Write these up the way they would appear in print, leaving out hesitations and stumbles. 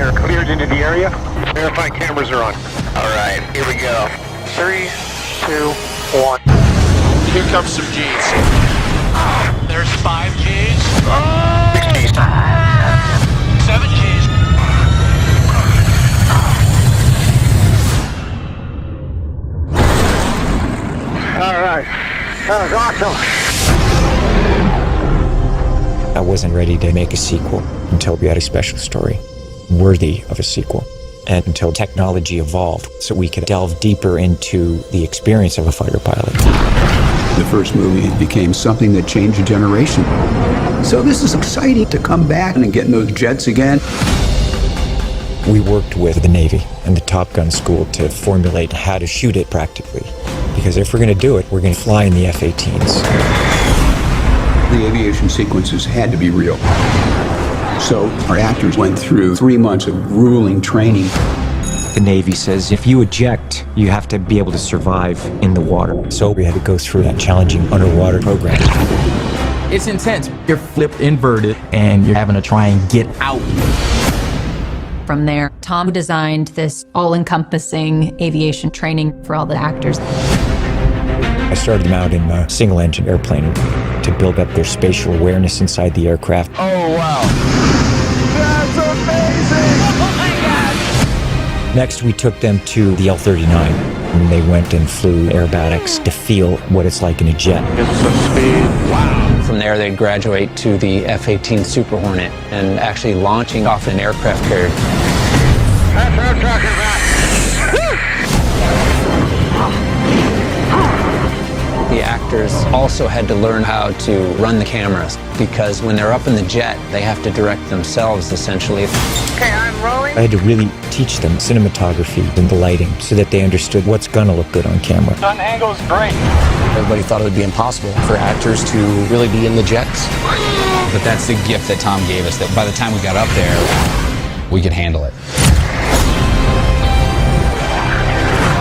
You're cleared into the area. Verify cameras are on. All right, here we go. 3, 2, 1. Here comes some G's. There's 5 Gs. 6 Gs. 7 Gs. All right. That was awesome. I wasn't ready to make a sequel until we had a special story worthy of a sequel, and until technology evolved so we could delve deeper into the experience of a fighter pilot. The first movie became something that changed a generation. So this is exciting to come back and get in those jets again. We worked with the Navy and the Top Gun school to formulate how to shoot it practically. Because if we're going to do it, we're going to fly in the F-18s. The aviation sequences had to be real. So our actors went through 3 months of grueling training. The Navy says if you eject, you have to be able to survive in the water. So we had to go through that challenging underwater program. It's intense. You're flipped inverted and you're having to try and get out. From there, Tom designed this all-encompassing aviation training for all the actors. I started them out in a single-engine airplane to build up their spatial awareness inside the aircraft. Oh, wow. That's amazing! Oh my God! Next, we took them to the L-39, and they went and flew aerobatics to feel what it's like in a jet. Get some speed. Wow. From there, they graduate to the F-18 Super Hornet and actually launching off an aircraft carrier. That's what I'm talking about. The actors also had to learn how to run the cameras because when they're up in the jet, they have to direct themselves essentially. Okay, I'm rolling. I had to really teach them cinematography and the lighting so that they understood what's gonna look good on camera. Sun angle's great. Everybody thought it would be impossible for actors to really be in the jets. But that's the gift that Tom gave us, that by the time we got up there, we could handle it.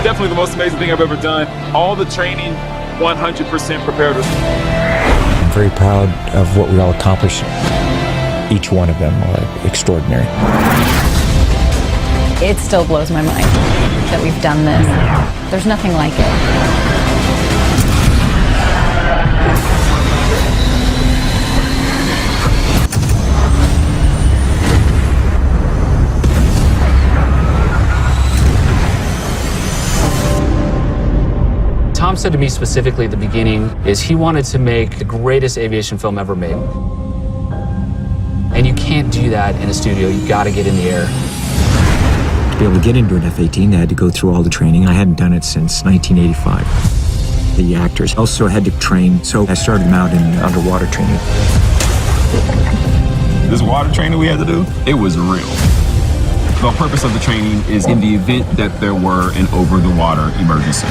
Definitely the most amazing thing I've ever done. All the training, 100% prepared us. I'm very proud of what we all accomplished. Each one of them are extraordinary. It still blows my mind that we've done this. There's nothing like it. Tom said to me specifically at the beginning is he wanted to make the greatest aviation film ever made. And you can't do that in a studio. You got to get in the air. To be able to get into an F-18, they had to go through all the training. I hadn't done it since 1985. The actors also had to train, so I started them out in underwater training. This water training we had to do, it was real. The purpose of the training is in the event that there were an over-the-water emergency.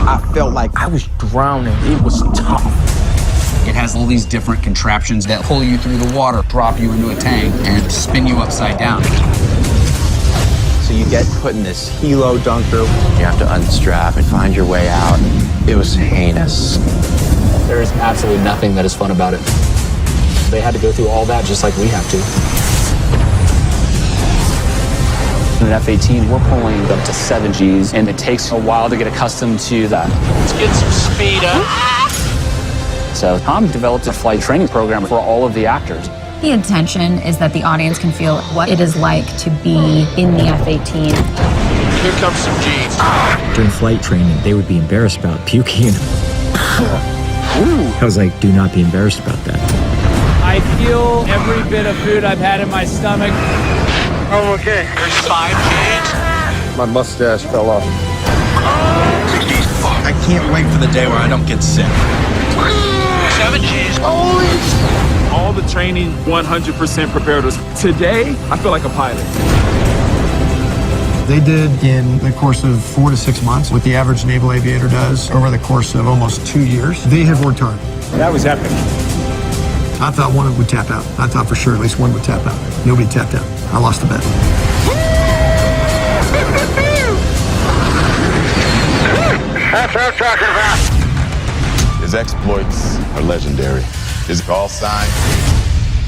I felt like I was drowning. It was tough. It has all these different contraptions that pull you through the water, drop you into a tank, and spin you upside down. So you get put in this helo dunker. You have to unstrap and find your way out. It was heinous. There is absolutely nothing that is fun about it. They had to go through all that just like we have to. In an F-18, we're pulling up to 7 Gs, and it takes a while to get accustomed to that. Let's get some speed up. So Tom developed a flight training program for all of the actors. The intention is that the audience can feel what it is like to be in the F-18. Here comes some G's. During flight training, they would be embarrassed about puking. I was like, do not be embarrassed about that. I feel every bit of food I've had in my stomach. Oh, okay. There's 5 Gs. My mustache fell off. 6 Gs. I can't wait for the day where I don't get sick. 7 Gs. All the training, 100% prepared us. Today, I feel like a pilot. They did in the course of 4 to 6 months what the average naval aviator does over the course of almost 2 years. They have worked hard. That was epic. I thought one would tap out. I thought for sure at least one would tap out. Nobody tapped out. I lost the bet. That's what I'm talking about. His exploits are legendary. His call sign,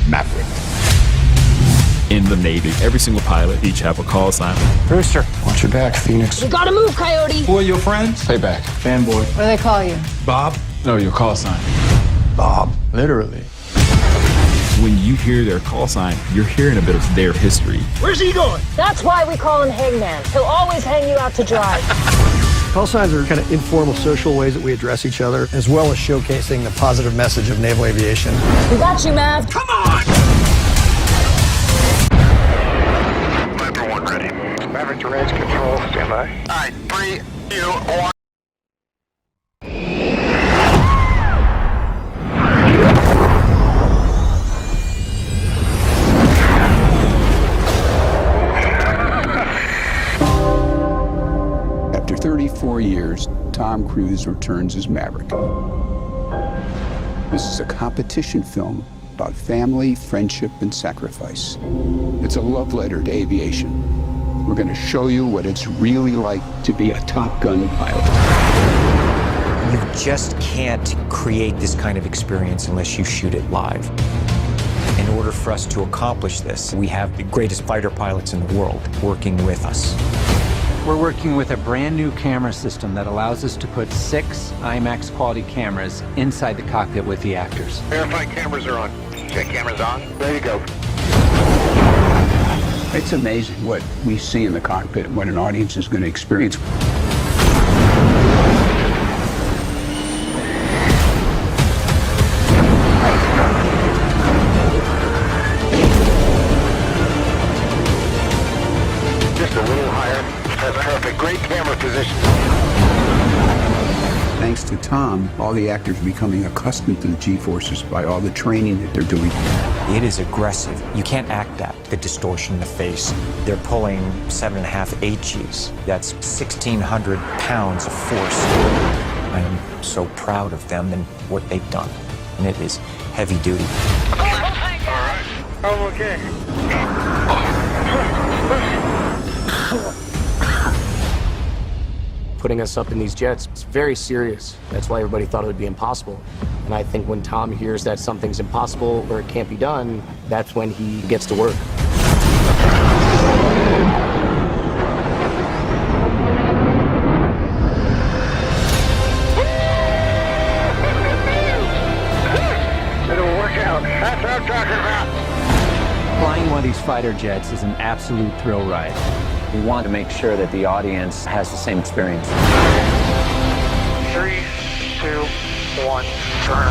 Maverick. in the Navy. Every single pilot each have a call sign. Rooster, watch your back, Phoenix. You gotta move, Coyote. Who are your friends? Payback. Fanboy. What do they call you? Bob? No, your call sign. Bob. Literally. When you hear their call sign, you're hearing a bit of their history. Where's he going? That's why we call him Hangman. He'll always hang you out to dry. Call signs are kind of informal social ways that we address each other, as well as showcasing the positive message of naval aviation. We got you, Mav. Come on! Viper 1 ready. Maverick to range control. Stand by. All right, 3, 2, 1. After 34 years, Tom Cruise returns as Maverick. This is a competition film about family, friendship, and sacrifice. It's a love letter to aviation. We're going to show you what it's really like to be a Top Gun pilot. You just can't create this kind of experience unless you shoot it live. In order for us to accomplish this, we have the greatest fighter pilots in the world working with us. We're working with a brand new camera system that allows us to put 6 IMAX quality cameras inside the cockpit with the actors. Verify cameras are on. Check cameras on. Ready to go. It's amazing what we see in the cockpit and what an audience is going to experience. Just a little higher. That's perfect. Great camera position. Thanks to Tom, all the actors are becoming accustomed to the G-forces by all the training that they're doing. It is aggressive. You can't act that. The distortion in the face. They're pulling 7.5 HGs. That's 1,600 pounds of force. I am so proud of them and what they've done. And it is heavy duty. All right. I'm okay. Putting us up in these jets, it's very serious. That's why everybody thought it would be impossible. And I think when Tom hears that something's impossible or it can't be done, that's when he gets to work. It'll work out. That's what I'm talking about. Flying one of these fighter jets is an absolute thrill ride. We want to make sure that the audience has the same experience. 3, 2, 1. Turn.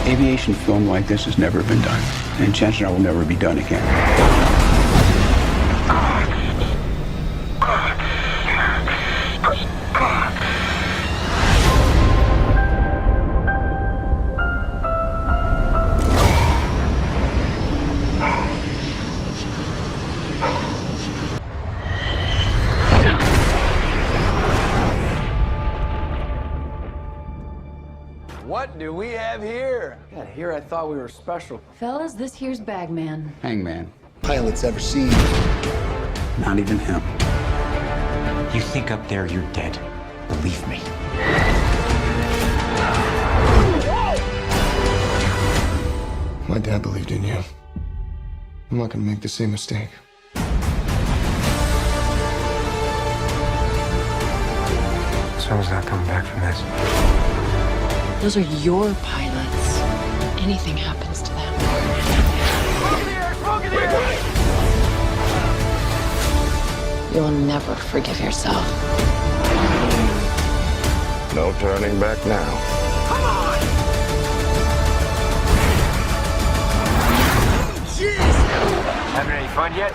Aviation film like this has never been done, and chances are will never be done again. What do we have here? God, here I thought we were special. Fellas, this here's Bagman. Hangman. Pilots ever seen. Not even him. You think up there you're dead. Believe me. My dad believed in you. I'm not gonna make the same mistake. Someone's not coming back from this. Those are your pilots. Anything happens to them. You'll never forgive yourself. No turning back now. Having any fun yet?